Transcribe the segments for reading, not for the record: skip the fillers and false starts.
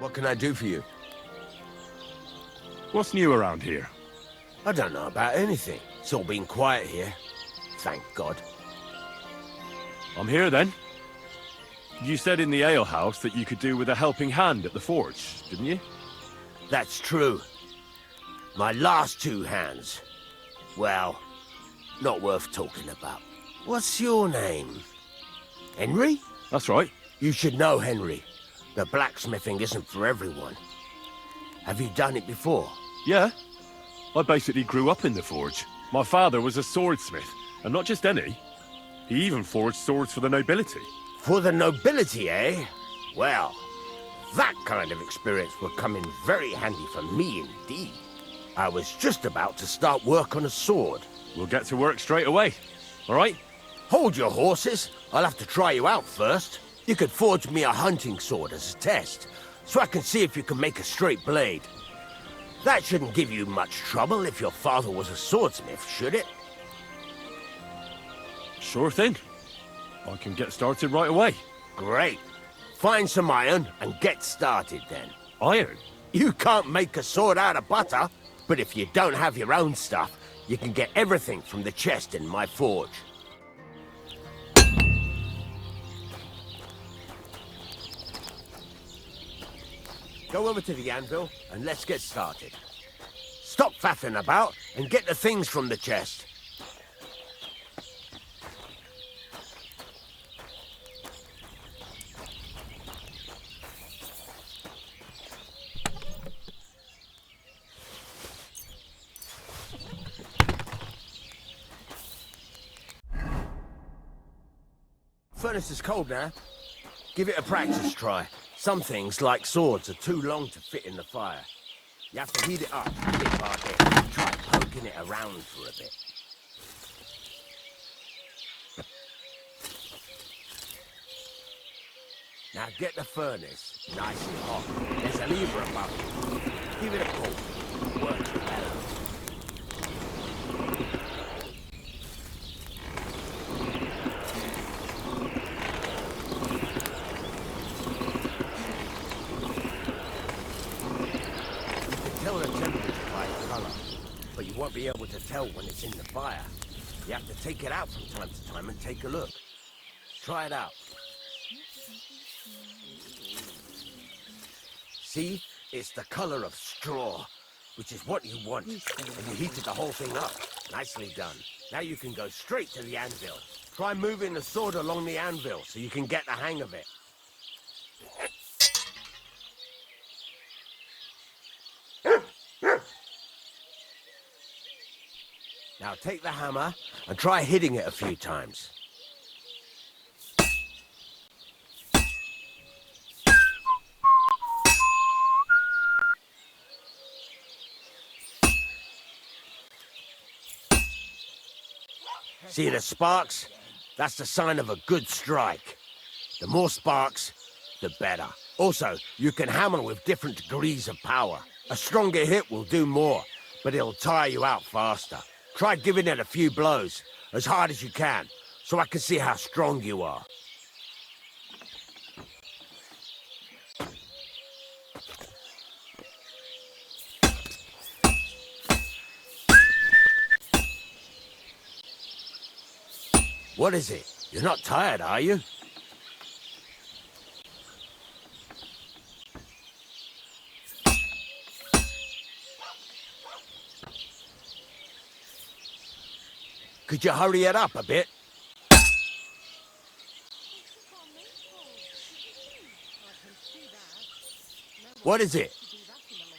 What can I do for you? What's new around here? I don't know about anything. It's all been quiet here. Thank God. I'm here then. You said in the alehouse that you could do with a helping hand at the forge, didn't you? That's true. My last two hands. Well, not worth talking about. What's your name? Henry? That's right. You should know, Henry. The blacksmithing isn't for everyone. Have you done it before? Yeah. I basically grew up in the forge. My father was a swordsmith, and not just any. He even forged swords for the nobility. For the nobility, eh? Well, that kind of experience would come in very handy for me indeed. I was just about to start work on a sword. We'll get to work straight away, all right? Hold your horses. I'll have to try you out first. You could forge me a hunting sword as a test, so I can see if you can make a straight blade. That shouldn't give you much trouble if your father was a swordsmith, should it? Sure thing. I can get started right away. Great. Find some iron and get started then. Iron? You can't make a sword out of butter, but if you don't have your own stuff, you can get everything from the chest in my forge. Go over to the anvil and let's get started. Stop faffing about and get the things from the chest. Furnace is cold now. Give it a practice try. Some things, like swords, are too long to fit in the fire. You have to heat it up bit by bit. Try poking it around for a bit. Now get the furnace nice and hot. There's a lever above it. Give it a pull. Work it out. Tell the temperature by its color, but you won't be able to tell when it's in the fire. You have to take it out from time to time and take a look. Try it out. See? It's the color of straw, which is what you want. And you heated the whole thing up. Nicely done. Now you can go straight to the anvil. Try moving the sword along the anvil so you can get the hang of it. Now take the hammer and try hitting it a few times. See the sparks? That's the sign of a good strike. The more sparks, the better. Also, you can hammer with different degrees of power. A stronger hit will do more, but it'll tire you out faster. Try giving it a few blows, as hard as you can, so I can see how strong you are. What is it? You're not tired, are you? Could you hurry it up a bit? What is it?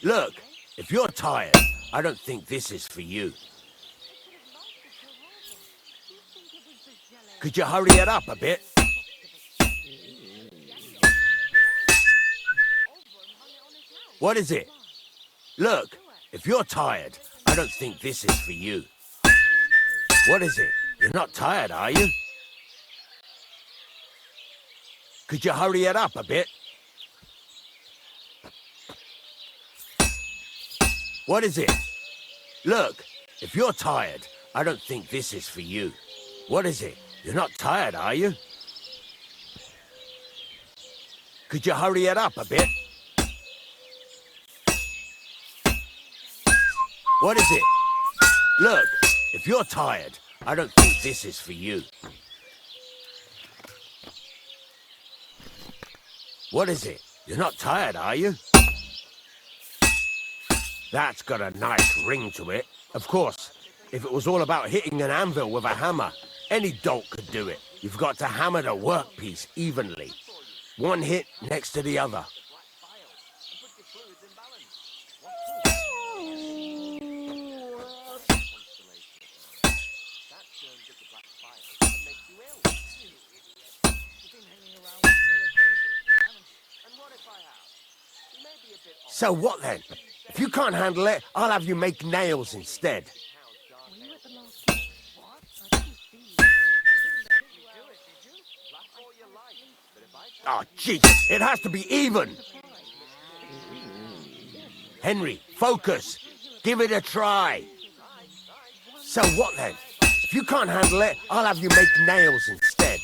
Look, if you're tired, I don't think this is for you. Could you hurry it up a bit? What is it? Look, if you're tired, I don't think this is for you. What is it? You're not tired, are you? Could you hurry it up a bit? What is it? Look, if you're tired, I don't think this is for you. What is it? You're not tired, are you? Could you hurry it up a bit? What is it? Look, if you're tired, I don't think this is for you. What is it? You're not tired, are you? That's got a nice ring to it. Of course, if it was all about hitting an anvil with a hammer, any dolt could do it. You've got to hammer the workpiece evenly. One hit next to the other. So what then? If you can't handle it, I'll have you make nails instead. Oh, Jesus, it has to be even! Henry, focus! Give it a try! So what then? If you can't handle it, I'll have you make nails instead.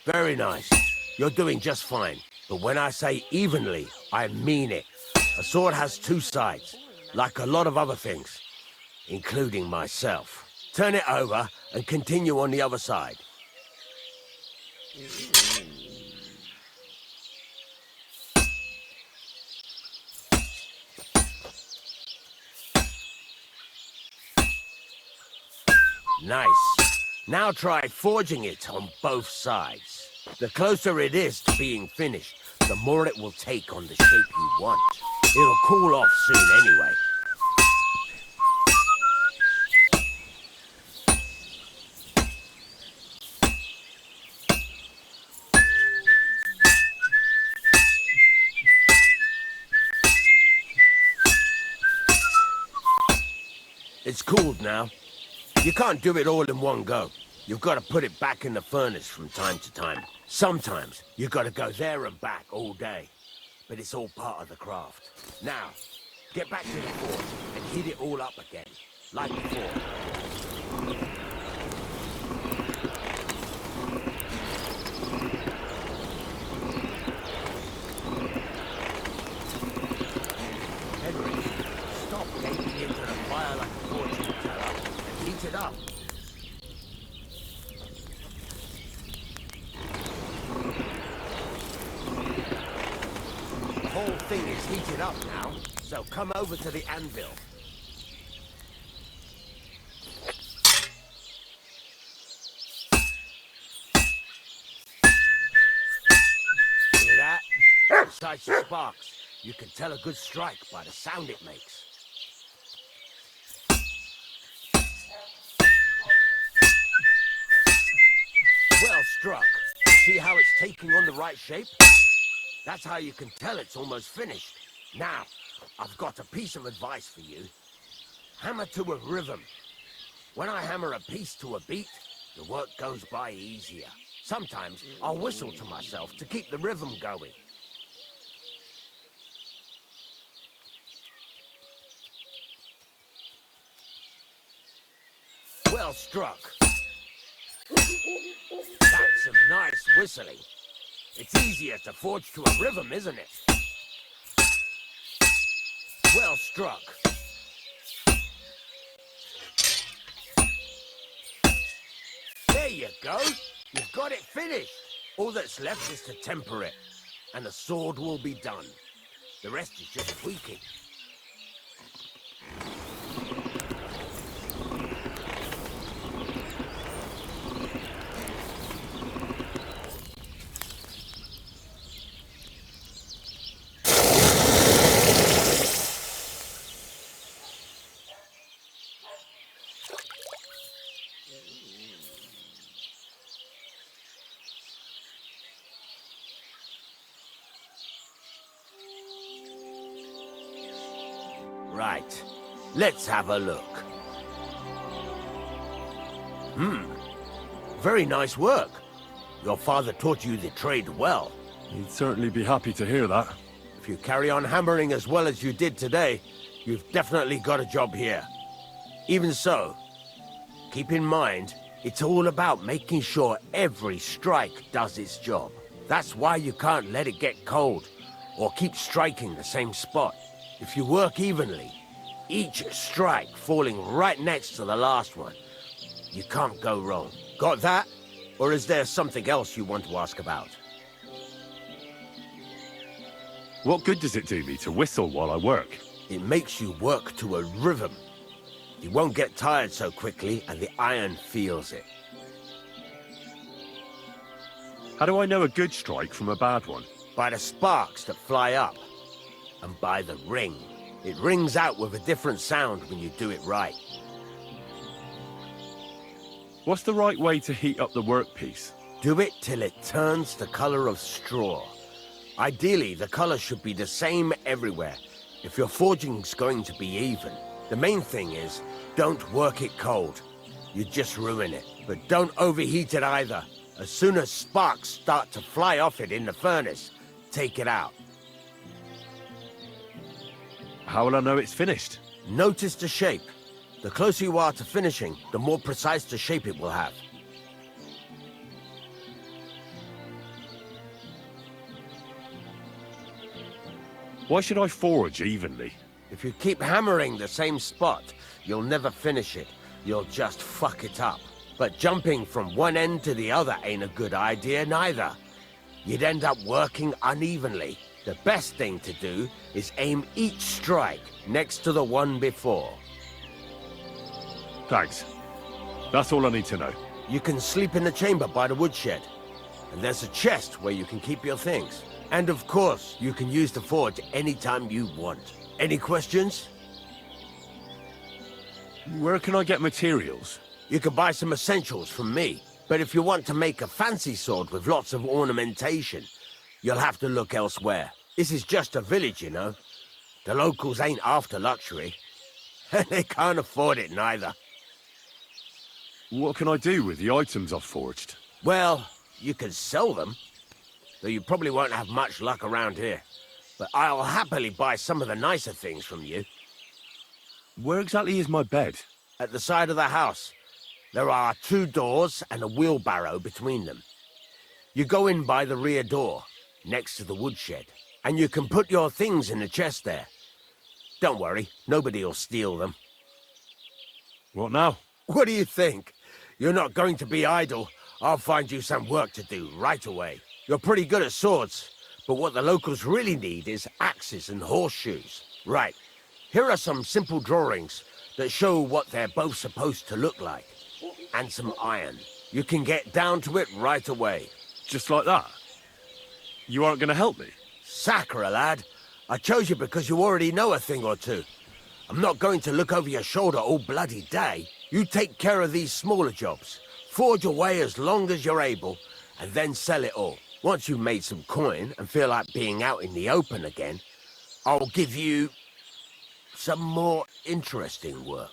Very nice. You're doing just fine. But when I say evenly, I mean it. A sword has two sides, like a lot of other things, including myself. Turn it over and continue on the other side. Nice. Now try forging it on both sides. The closer it is to being finished, the more it will take on the shape you want. It'll cool off soon anyway. It's cooled now. You can't do it all in one go. You've got to put it back in the furnace from time to time. Sometimes you've got to go there and back all day. But it's all part of the craft. Now, get back to the forge and heat it all up again, like before. Henry, stop gaping into the fire like a fortune teller and heat it up. The whole thing is heated up now, so come over to the anvil. Hear that? Besides the sparks, you can tell a good strike by the sound it makes. Well struck. See how it's taking on the right shape? That's how you can tell it's almost finished. Now, I've got a piece of advice for you. Hammer to a rhythm. When I hammer a piece to a beat, the work goes by easier. Sometimes I'll whistle to myself to keep the rhythm going. Well struck. That's some nice whistling. It's easier to forge to a rhythm, isn't it? Well struck. There you go. You've got it finished. All that's left is to temper it, and the sword will be done. The rest is just tweaking. Right. Let's have a look. Very nice work. Your father taught you the trade well. He'd certainly be happy to hear that. If you carry on hammering as well as you did today, you've definitely got a job here. Even so, keep in mind, it's all about making sure every strike does its job. That's why you can't let it get cold, or keep striking the same spot. If you work evenly, each strike falling right next to the last one, you can't go wrong. Got that? Or is there something else you want to ask about? What good does it do me to whistle while I work? It makes you work to a rhythm. You won't get tired so quickly, and the iron feels it. How do I know a good strike from a bad one? By the sparks that fly up, and by the ring. It rings out with a different sound when you do it right. What's the right way to heat up the workpiece? Do it till it turns the color of straw. Ideally, the color should be the same everywhere, if your forging's going to be even. The main thing is, don't work it cold. You just ruin it. But don't overheat it either. As soon as sparks start to fly off it in the furnace, take it out. How will I know it's finished? Notice the shape. The closer you are to finishing, the more precise the shape it will have. Why should I forge evenly? If you keep hammering the same spot, you'll never finish it. You'll just fuck it up. But jumping from one end to the other ain't a good idea neither. You'd end up working unevenly. The best thing to do is aim each strike next to the one before. Thanks. That's all I need to know. You can sleep in the chamber by the woodshed. And there's a chest where you can keep your things. And of course, you can use the forge anytime you want. Any questions? Where can I get materials? You can buy some essentials from me. But if you want to make a fancy sword with lots of ornamentation, you'll have to look elsewhere. This is just a village, you know. The locals ain't after luxury. And they can't afford it neither. What can I do with the items I've forged? Well, you can sell them. Though you probably won't have much luck around here. But I'll happily buy some of the nicer things from you. Where exactly is my bed? At the side of the house. There are 2 doors and a wheelbarrow between them. You go in by the rear door, next to the woodshed, and you can put your things in the chest there. Don't worry, nobody'll steal them. What now? What do you think? You're not going to be idle. I'll find you some work to do right away. You're pretty good at swords, but what the locals really need is axes and horseshoes. Right, here are some simple drawings that show what they're both supposed to look like. And some iron. You can get down to it right away. Just like that? You aren't going to help me? Sacre, lad. I chose you because you already know a thing or two. I'm not going to look over your shoulder all bloody day. You take care of these smaller jobs. Forge away as long as you're able, and then sell it all. Once you've made some coin and feel like being out in the open again, I'll give you some more interesting work.